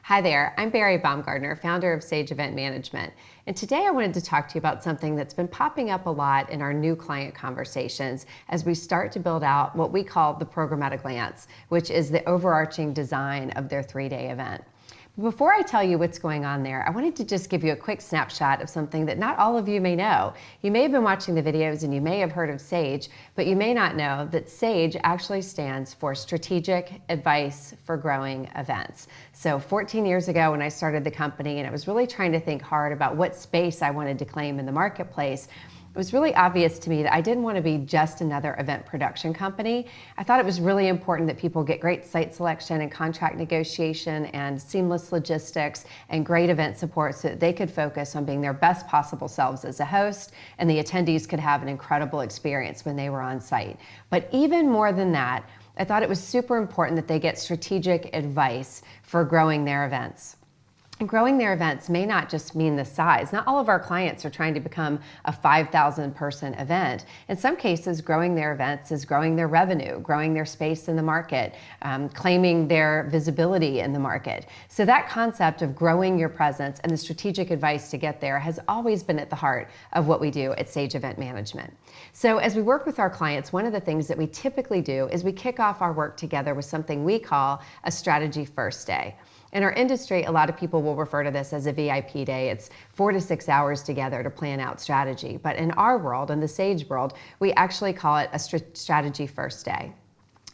Hi there, I'm Barry Baumgartner, founder of Sage Event Management. And today I wanted to talk to you about something that's been popping up a lot in our new client conversations as we start to build out what we call the programmatic lance, which is the overarching design of their 3-day event. Before I tell you what's going on there, I wanted to just give you a quick snapshot of something that not all of you may know. You may have been watching the videos and you may have heard of SAGE, but you may not know that SAGE actually stands for Strategic Advice for Growing Events. So 14 years ago when I started the company and I was really trying to think hard about what space I wanted to claim in the marketplace, it was really obvious to me that I didn't want to be just another event production company. I thought it was really important that people get great site selection and contract negotiation and seamless logistics and great event support so that they could focus on being their best possible selves as a host, and the attendees could have an incredible experience when they were on site. But even more than that, I thought it was super important that they get strategic advice for growing their events. And growing their events may not just mean the size. Not all of our clients are trying to become a 5,000 person event. In some cases, growing their events is growing their revenue, growing their space in the market, claiming their visibility in the market. So that concept of growing your presence and the strategic advice to get there has always been at the heart of what we do at Sage Event Management. So as we work with our clients, one of the things that we typically do is we kick off our work together with something we call a strategy first day. In our industry, a lot of people will refer to this as a VIP day. It's 4 to 6 hours together to plan out strategy. But in our world, in the Sage world, we actually call it a strategy first day.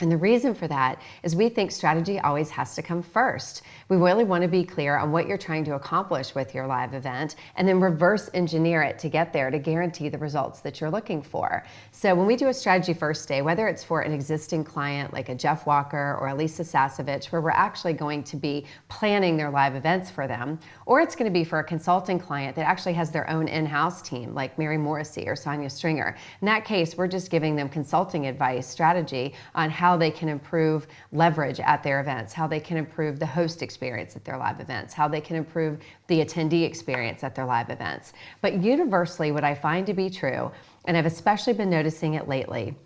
And the reason for that is we think strategy always has to come first. We really want to be clear on what you're trying to accomplish with your live event and then reverse engineer it to get there to guarantee the results that you're looking for. So when we do a strategy first day, whether it's for an existing client like a Jeff Walker or a Lisa Sasevich, where we're actually going to be planning their live events for them, or it's going to be for a consulting client that actually has their own in-house team like Mary Morrissey or Sonia Stringer. In that case, we're just giving them consulting advice, strategy on how they can improve leverage at their events, how they can improve the host experience at their live events, how they can improve the attendee experience at their live events. But universally, what I find to be true, and I've especially been noticing it lately,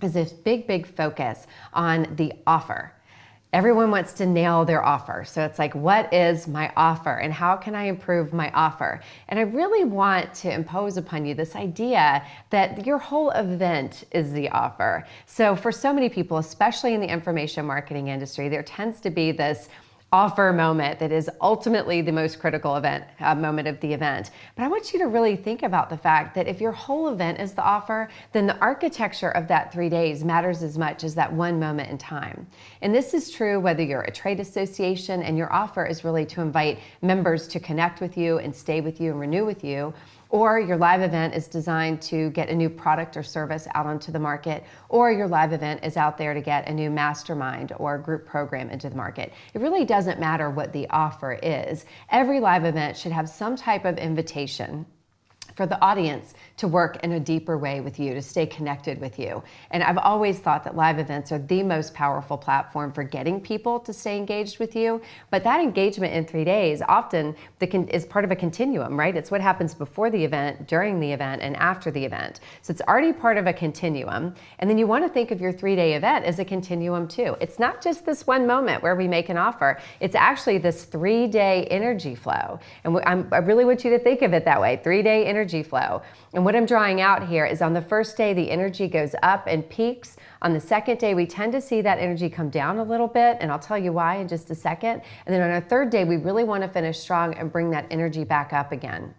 is this big focus on the offer. Everyone wants to nail their offer. So it's like, what is my offer and how can I improve my offer? And I really want to impose upon you this idea that your whole event is the offer. So for so many people, especially in the information marketing industry, there tends to be this offer moment that is ultimately the most critical moment of the event. But I want you to really think about the fact that if your whole event is the offer, then the architecture of that 3 days matters as much as that one moment in time. And this is true whether you're a trade association and your offer is really to invite members to connect with you and stay with you and renew with you, or your live event is designed to get a new product or service out onto the market, or your live event is out there to get a new mastermind or group program into the market. It really doesn't matter what the offer is. Every live event should have some type of invitation for the audience to work in a deeper way with you, to stay connected with you. And I've always thought that live events are the most powerful platform for getting people to stay engaged with you. But that engagement in 3 days often is part of a continuum, right? It's what happens before the event, during the event, and after the event. So it's already part of a continuum. And then you want to think of your 3-day event as a continuum too. It's not just this one moment where we make an offer. It's actually this 3-day energy flow. And I really want you to think of it that way, 3-day energy flow. And what I'm drawing out here is on the first day, the energy goes up and peaks. On the second day, we tend to see that energy come down a little bit, and I'll tell you why in just a second. And then on our third day, we really want to finish strong and bring that energy back up again.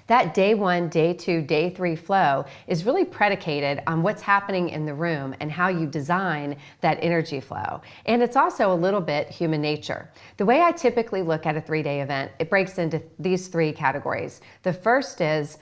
That day 1, day 2, day 3 flow is really predicated on what's happening in the room and how you design that energy flow. And it's also a little bit human nature. The way I typically look at a 3-day event, it breaks into these 3 categories. The first is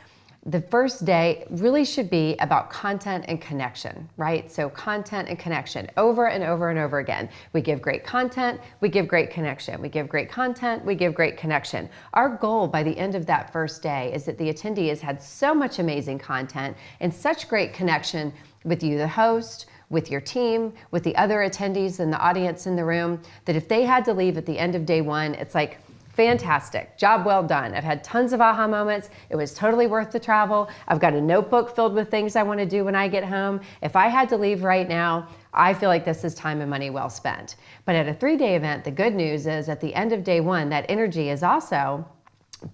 the first day really should be about content and connection, right? So content and connection over and over and over again. We give great content, we give great connection. We give great content, we give great connection. Our goal by the end of that first day is that the attendee has had so much amazing content and such great connection with you, the host, with your team, with the other attendees and the audience in the room, that if they had to leave at the end of day 1, it's like Fantastic. Job well done. I've had tons of aha moments. It was totally worth the travel. I've got a notebook filled with things I want to do when I get home. If I had to leave right now, I feel like this is time and money well spent. But at a 3-day event, the good news is at the end of day 1, that energy is also,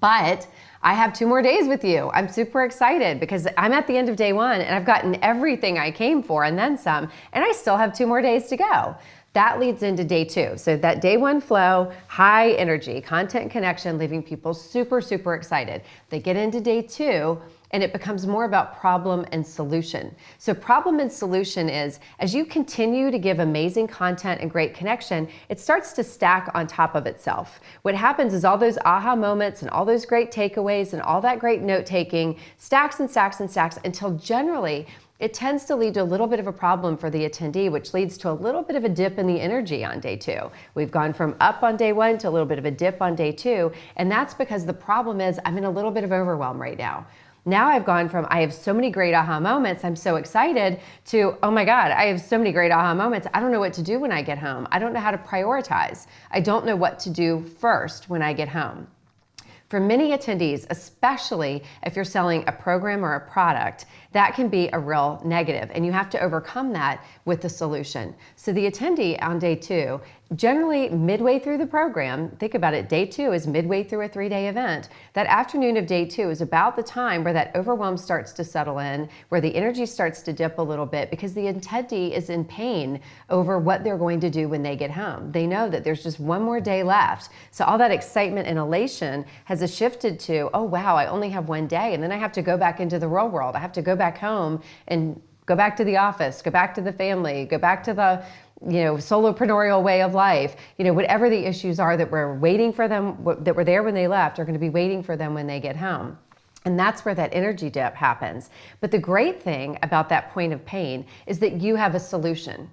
but I have 2 more days with you. I'm super excited because I'm at the end of day 1 and I've gotten everything I came for and then some, and I still have 2 more days to go. That leads into day 2. So that day 1 flow, high energy, content and connection, leaving people super, super excited. They get into day 2 and it becomes more about problem and solution. So problem and solution is, as you continue to give amazing content and great connection, it starts to stack on top of itself. What happens is all those aha moments and all those great takeaways and all that great note taking stacks and stacks and stacks until generally it tends to lead to a little bit of a problem for the attendee, which leads to a little bit of a dip in the energy on day 2. We've gone from up on day 1 to a little bit of a dip on day 2, and that's because the problem is I'm in a little bit of overwhelm right now. Now I've gone from, I have so many great aha moments, I'm so excited, to, oh my God, I have so many great aha moments, I don't know what to do when I get home. I don't know how to prioritize. I don't know what to do first when I get home. For many attendees, especially if you're selling a program or a product, that can be a real negative, and you have to overcome that with the solution. So the attendee on day 2, generally midway through the program, think about it, day 2 is midway through a 3-day event. That afternoon of day 2 is about the time where that overwhelm starts to settle in, where the energy starts to dip a little bit because the attendee is in pain over what they're going to do when they get home. They know that there's just 1 more day left. So all that excitement and elation has shifted to, oh wow, I only have 1 day, and then I have to go back into the real world. I have to go back home and go back to the office, go back to the family, go back to the solopreneurial way of life. Whatever the issues are that were waiting for them, that were there when they left, are going to be waiting for them when they get home. And that's where that energy dip happens. But the great thing about that point of pain is that you have a solution.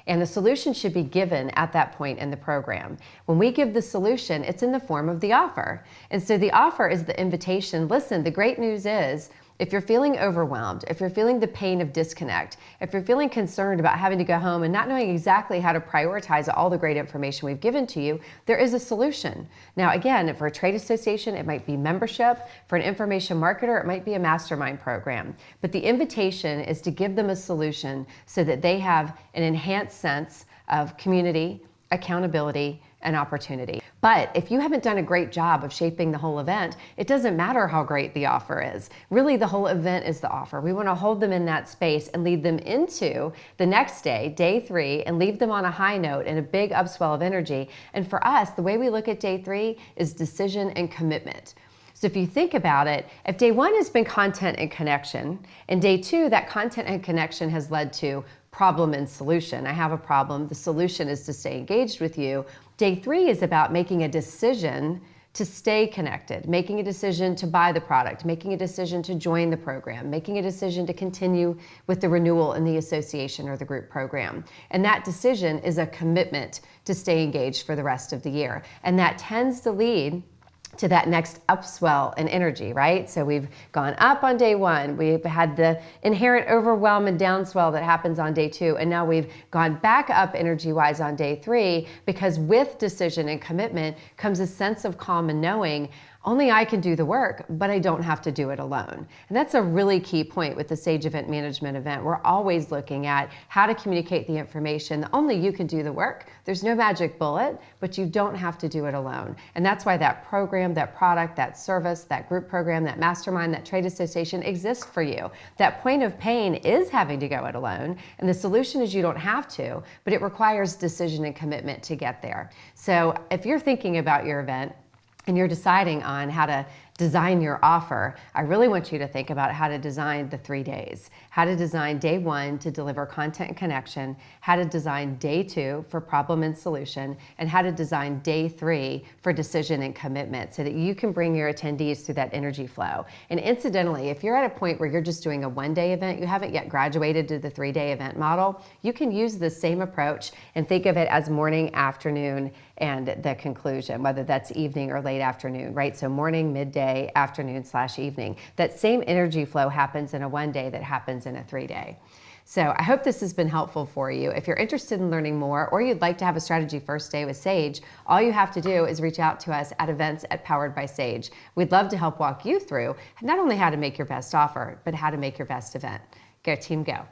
And the solution should be given at that point in the program. When we give the solution, it's in the form of the offer. And so the offer is the invitation. Listen, the great news is, if you're feeling overwhelmed, if you're feeling the pain of disconnect, if you're feeling concerned about having to go home and not knowing exactly how to prioritize all the great information we've given to you, there is a solution. Now, again, for a trade association, it might be membership. For an information marketer, it might be a mastermind program. But the invitation is to give them a solution so that they have an enhanced sense of community, accountability, and opportunity. But if you haven't done a great job of shaping the whole event, it doesn't matter how great the offer is. Really, the whole event is the offer. We want to hold them in that space and lead them into the next day, day 3, and leave them on a high note and a big upswell of energy. And for us, the way we look at day 3 is decision and commitment. So if you think about it, if day 1 has been content and connection, and day 2, that content and connection has led to problem and solution. I have a problem. The solution is to stay engaged with you. Day 3 is about making a decision to stay connected, making a decision to buy the product, making a decision to join the program, making a decision to continue with the renewal in the association or the group program. And that decision is a commitment to stay engaged for the rest of the year. And that tends to lead to that next upswell in energy, right? So we've gone up on day 1, we've had the inherent overwhelm and downswell that happens on day 2, and now we've gone back up energy-wise on day 3, because with decision and commitment comes a sense of calm and knowing only I can do the work, but I don't have to do it alone. And that's a really key point with the Sage Event Management event. We're always looking at how to communicate the information. Only you can do the work. There's no magic bullet, but you don't have to do it alone. And that's why that program, that product, that service, that group program, that mastermind, that trade association exists for you. That point of pain is having to go it alone, and the solution is you don't have to, but it requires decision and commitment to get there. So if you're thinking about your event, and you're deciding on how to design your offer, I really want you to think about how to design the 3 days. How to design day 1 to deliver content and connection, how to design day 2 for problem and solution, and how to design day 3 for decision and commitment so that you can bring your attendees through that energy flow. And incidentally, if you're at a point where you're just doing a 1-day event, you haven't yet graduated to the 3-day event model, you can use the same approach and think of it as morning, afternoon, and the conclusion, whether that's evening or late afternoon, right? So morning, midday, afternoon/evening. That same energy flow happens in a 1-day that happens in a 3-day. So I hope this has been helpful for you. If you're interested in learning more or you'd like to have a strategy first day with Sage, all you have to do is reach out to us at events@Powered by Sage. We'd love to help walk you through not only how to make your best offer, but how to make your best event. Go team, go.